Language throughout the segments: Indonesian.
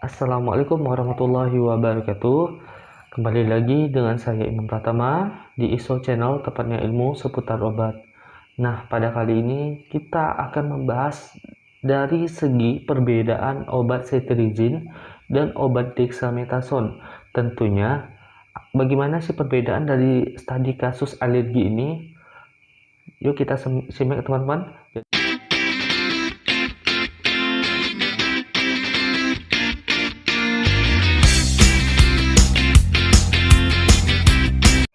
Assalamualaikum warahmatullahi wabarakatuh. Kembali lagi dengan saya Imam Pratama di ISO Channel, tepatnya ilmu seputar obat. Nah, pada kali ini kita akan membahas dari segi perbedaan obat cetirizine dan obat dexamethasone. Tentunya, bagaimana sih perbedaan dari studi kasus alergi ini? Yuk kita simak teman-teman.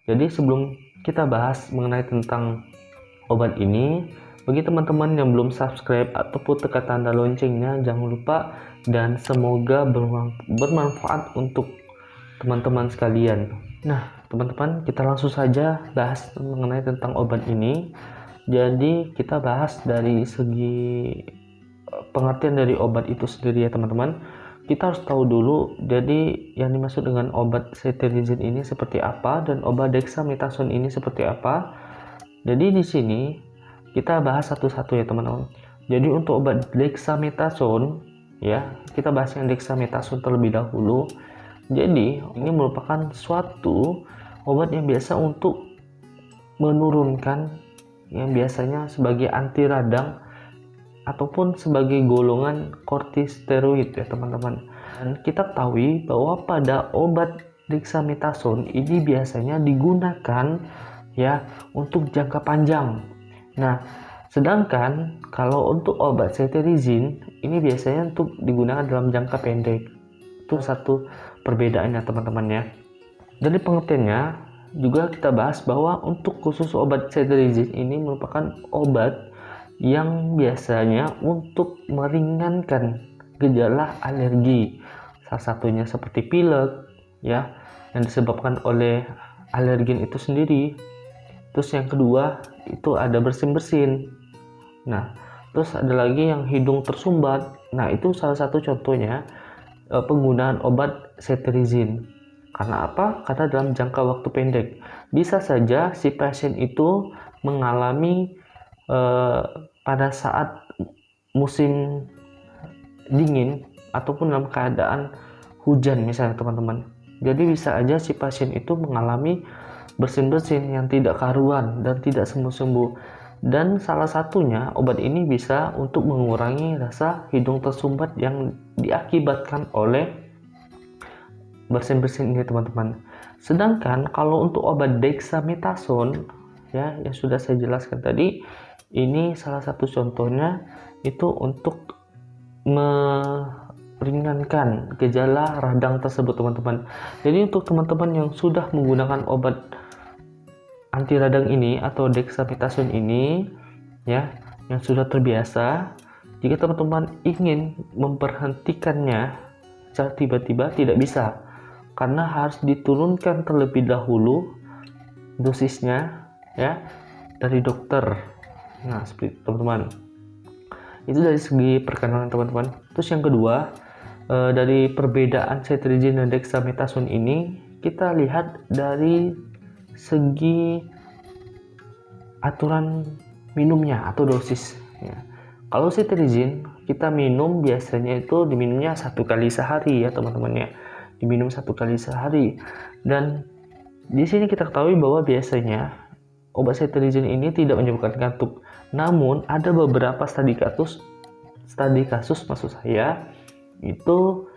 Jadi sebelum kita bahas mengenai tentang obat ini, bagi teman-teman yang belum subscribe ataupun tekan tanda loncengnya, jangan lupa, dan semoga bermanfaat untuk teman-teman sekalian. Nah, teman-teman, kita langsung saja bahas mengenai tentang obat ini. Jadi kita bahas dari segi pengertian dari obat itu sendiri ya teman-teman. Kita harus tahu dulu, jadi yang dimaksud dengan obat cetirizine ini seperti apa dan obat dexamethasone ini seperti apa. Jadi di sini kita bahas satu-satu ya teman-teman. Jadi untuk obat dexamethasone ya, kita bahas yang dexamethasone terlebih dahulu. Jadi ini merupakan suatu obat yang biasa untuk menurunkan, yang biasanya sebagai anti radang ataupun sebagai golongan kortikosteroid ya teman-teman. Dan kita ketahui bahwa pada obat dexamethasone ini biasanya digunakan ya untuk jangka panjang. Nah, sedangkan kalau untuk obat cetirizine ini biasanya untuk digunakan dalam jangka pendek. Itu satu perbedaannya teman-teman ya. Dari pengertiannya juga kita bahas bahwa untuk khusus obat cetirizine ini merupakan obat yang biasanya untuk meringankan gejala alergi, salah satunya seperti pilek ya, yang disebabkan oleh alergen itu sendiri. Terus yang kedua itu ada bersin-bersin. Nah, terus ada lagi yang hidung tersumbat. Nah, itu salah satu contohnya penggunaan obat cetirizine. Karena apa? Karena dalam jangka waktu pendek bisa saja si pasien itu mengalami pada saat musim dingin ataupun dalam keadaan hujan misalnya teman-teman. Jadi bisa aja si pasien itu mengalami bersin-bersin yang tidak karuan dan tidak sembuh-sembuh. Dan salah satunya obat ini bisa untuk mengurangi rasa hidung tersumbat yang diakibatkan oleh bersin-bersin ini teman-teman. Sedangkan kalau untuk obat dexamethasone ya, yang sudah saya jelaskan tadi, ini salah satu contohnya itu untuk meringankan gejala radang tersebut teman-teman. Jadi untuk teman-teman yang sudah menggunakan obat anti radang ini atau dexamethasone ini ya, yang sudah terbiasa, jika teman-teman ingin memberhentikannya secara tiba-tiba tidak bisa, karena harus diturunkan terlebih dahulu dosisnya ya dari dokter. Nah, seperti itu teman-teman. Itu dari segi perkenalan teman-teman. Terus yang kedua, dari perbedaan cetirizine dan dexamethasone ini, kita lihat dari segi aturan minumnya atau dosis ya. Kalau cetirizine kita minum biasanya itu diminumnya 1 kali sehari ya teman-teman ya. Diminum 1 kali sehari. Dan di sini kita ketahui bahwa biasanya obat cetirizine ini tidak menyebabkan kantuk. Namun ada beberapa studi kasus maksud saya, itu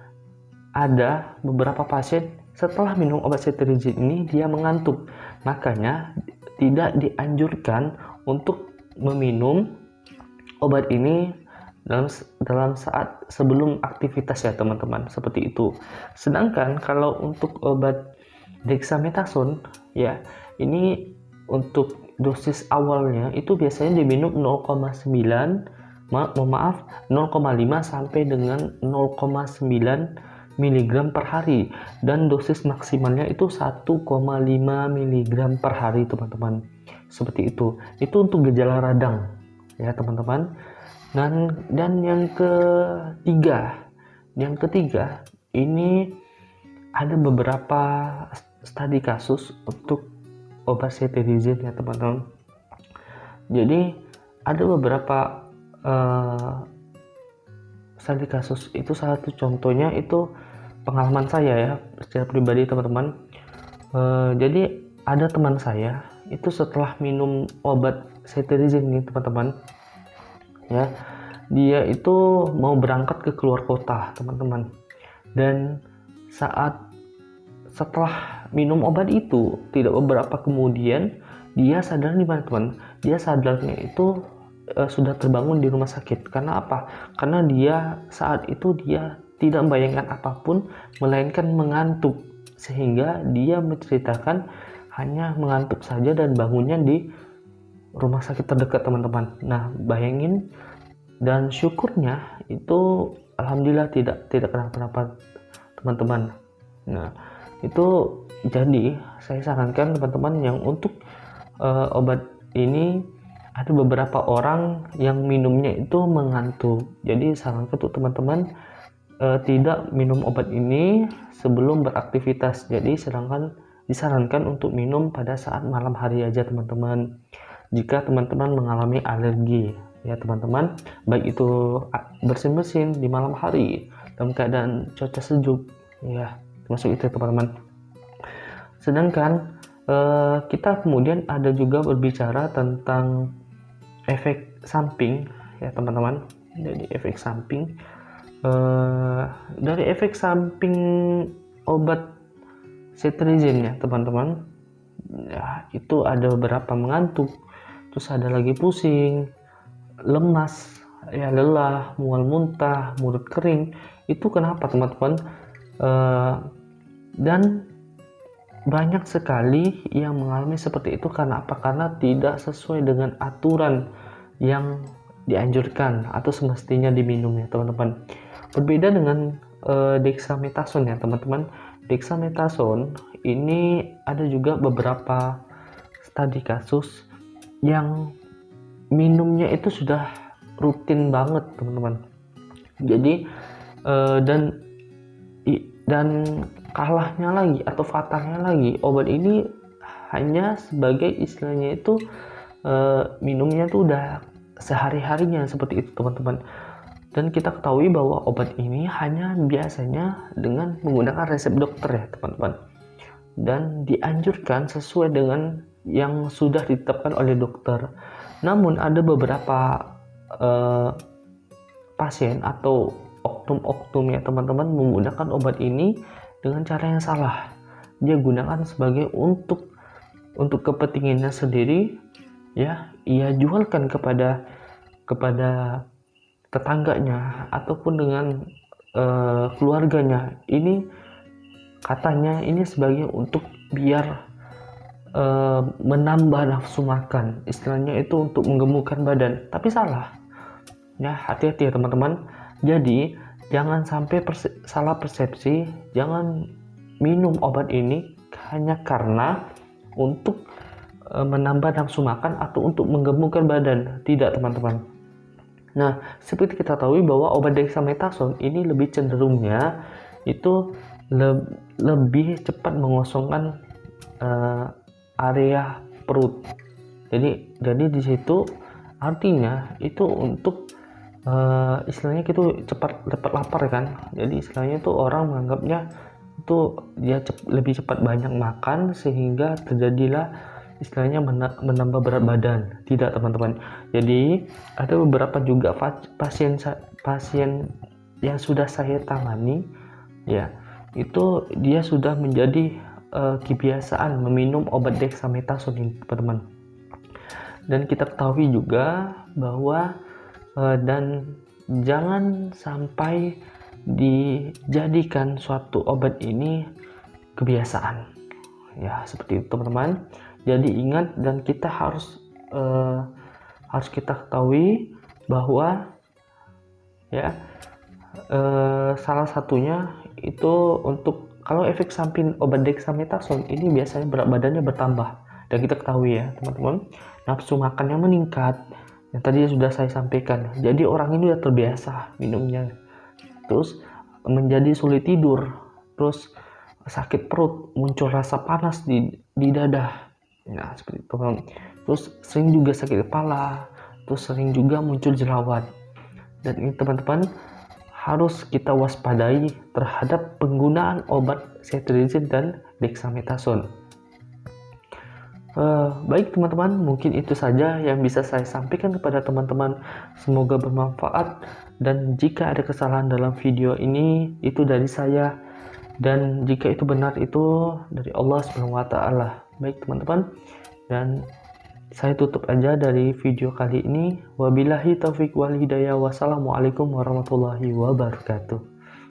ada beberapa pasien setelah minum obat cetirizine ini dia mengantuk. Makanya tidak dianjurkan untuk meminum obat ini dalam saat sebelum aktivitas ya teman-teman, seperti itu. Sedangkan kalau untuk obat dexamethasone ya, ini untuk dosis awalnya itu biasanya diminum 0,9 0,5 sampai dengan 0,9 mg per hari, dan dosis maksimalnya itu 1,5 mg per hari teman-teman. Seperti itu. Itu untuk gejala radang ya teman-teman. Dan yang ketiga ini ada beberapa studi kasus untuk obat cetirizine ya teman-teman. Jadi ada beberapa studi kasus itu salah satu contohnya itu pengalaman saya ya secara pribadi teman-teman. Jadi ada teman saya itu setelah minum obat cetirizine nih teman-teman ya, dia itu mau berangkat ke keluar kota teman-teman, dan setelah minum obat itu tidak beberapa kemudian dia sadar di mana teman, dia sadarnya itu sudah terbangun di rumah sakit. Karena apa? Karena dia saat itu dia tidak membayangkan apapun melainkan mengantuk, sehingga dia menceritakan hanya mengantuk saja dan bangunnya di rumah sakit terdekat teman-teman. Nah bayangin, dan syukurnya itu alhamdulillah tidak kenapa-napa teman-teman. Nah itu jadi saya sarankan teman-teman yang untuk obat ini, ada beberapa orang yang minumnya itu mengantuk. Jadi sarankan untuk teman-teman tidak minum obat ini sebelum beraktivitas. Jadi disarankan untuk minum pada saat malam hari aja teman-teman, jika teman-teman mengalami alergi ya teman-teman, baik itu bersin-bersin di malam hari dalam keadaan cuaca sejuk ya, termasuk itu teman-teman. Sedangkan kita kemudian ada juga berbicara tentang efek samping ya teman-teman. Jadi efek samping dari efek samping obat cetirizine ya teman-teman ya, itu ada beberapa mengantuk, terus ada lagi pusing, lemas ya, lelah, mual muntah, mulut kering. Itu kenapa teman-teman? Dan banyak sekali yang mengalami seperti itu karena apa? Karena tidak sesuai dengan aturan yang dianjurkan atau semestinya diminum ya teman-teman. Berbeda dengan dexamethasone ya teman-teman. Dexamethasone ini ada juga beberapa studi kasus yang minumnya itu sudah rutin banget teman-teman. Jadi dan kalahnya lagi atau fatalnya lagi, obat ini hanya sebagai istilahnya itu minumnya tuh udah sehari-harinya seperti itu teman-teman. Dan kita ketahui bahwa obat ini hanya biasanya dengan menggunakan resep dokter ya teman-teman, dan dianjurkan sesuai dengan yang sudah ditetapkan oleh dokter. Namun ada beberapa pasien atau oknum-oknum ya teman-teman menggunakan obat ini dengan cara yang salah. Dia gunakan sebagai untuk kepentingannya sendiri ya, ia jualkan kepada tetangganya ataupun dengan keluarganya. Ini katanya ini sebagai untuk biar menambah nafsu makan, istilahnya itu untuk menggemukkan badan, tapi salah ya. Hati-hati ya teman-teman. Jadi jangan sampai salah persepsi, jangan minum obat ini hanya karena untuk menambah nafsu makan atau untuk menggemukkan badan, tidak teman-teman. Nah seperti kita tahu bahwa obat dexamethasone ini lebih cenderungnya itu lebih cepat mengosongkan area perut. Jadi di situ artinya itu untuk istilahnya itu cepat lapar kan. Jadi istilahnya itu orang menganggapnya itu dia lebih cepat banyak makan sehingga terjadilah istilahnya menambah berat badan. Tidak teman-teman. Jadi ada beberapa juga pasien yang sudah saya tangani ya, itu dia sudah menjadi kebiasaan meminum obat dexamethasone ini teman-teman. Dan kita ketahui juga bahwa dan jangan sampai dijadikan suatu obat ini kebiasaan ya, seperti itu teman-teman. Jadi ingat, dan kita harus kita ketahui bahwa ya salah satunya itu untuk kalau efek samping obat dexamethasone ini biasanya berat badannya bertambah. Dan kita ketahui ya teman-teman, nafsu makannya meningkat yang tadi sudah saya sampaikan. Jadi orang ini sudah terbiasa minumnya, terus menjadi sulit tidur, terus sakit perut, muncul rasa panas di dada. Nah seperti itu. Terus sering juga sakit kepala, terus sering juga muncul jerawat. Dan ini teman-teman harus kita waspadai terhadap penggunaan obat cetirizine dan dexamethasone. Baik teman-teman, mungkin itu saja yang bisa saya sampaikan kepada teman-teman. Semoga bermanfaat, dan jika ada kesalahan dalam video ini itu dari saya, dan jika itu benar itu dari Allah SWT. Baik teman-teman, dan saya tutup aja dari video kali ini. Wabillahi taufiq wal hidayah. Wassalamualaikum warahmatullahi wabarakatuh.